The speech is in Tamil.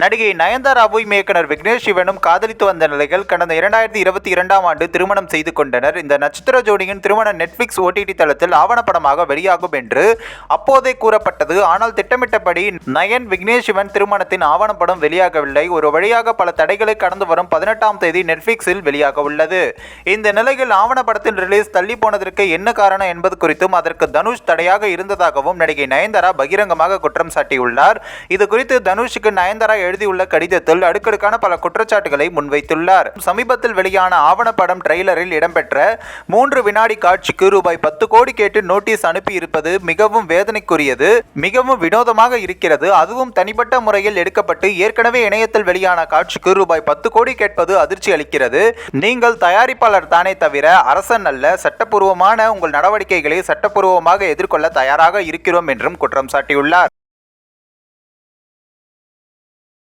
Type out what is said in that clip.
நடிகை நயன்தாராவையும் இயக்குனர் விக்னேஷ் சிவனும் காதலித்து வந்த நிலையில் கடந்த 2022ஆம் ஆண்டு திருமணம் செய்து கொண்டனர். இந்த நட்சத்திர ஜோடியின் திருமணம் நெட்ஃபிளிக்ஸ் OTT தளத்தில் ஆவணப்படமாக வெளியாகும் என்று அப்போதே கூறப்பட்டது. ஆனால் திட்டமிட்டபடி நயன் விக்னேஷ் சிவன் திருமணத்தின் ஆவணப்படம் வெளியாகவில்லை. ஒரு வழியாக பல தடைகளை கடந்து வரும் 18ஆம் தேதி நெட்ஃபிளிக்ஸில் வெளியாக உள்ளது. இந்த நிலையில் ஆவணப்படத்தின் ரிலீஸ் தள்ளி போனதற்கு என்ன காரணம் என்பது குறித்தும் அதற்கு தனுஷ் தடையாக இருந்ததாகவும் நடிகை நயன்தாரா பகிரங்கமாக குற்றம் சாட்டியுள்ளார். இது குறித்து தனுஷுக்கு நயன்தாரா எழுதியுள்ள கடிதத்தில் அடுக்கடுக்கான பல குற்றச்சாட்டுகளை முன்வைத்துள்ளார். சமீபத்தில் வெளியான ஆவணப்படம் ட்ரெய்லரில் இடம்பெற்ற 3 வினாடி காட்சிக்கு ரூபாய் 10 கோடி கேட்டு நோட்டீஸ் அனுப்பியிருப்பது மிகவும் வேதனைக்குரியது, மிகவும் வினோதமாக இருக்கிறது. அதுவும் தனிப்பட்ட முறையில் எடுக்கப்பட்டு ஏற்கனவே இணையத்தில் வெளியான காட்சிக்கு ரூபாய் 10 கோடி கேட்பது அதிர்ச்சி அளிக்கிறது. நீங்கள் தயாரிப்பாளர் தானே தவிர அரசன் அல்ல. சட்டப்பூர்வமான உங்கள் நடவடிக்கைகளை சட்டப்பூர்வமாக எதிர்கொள்ள தயாராக இருக்கிறோம் என்றும் குற்றம் சாட்டியுள்ளார்.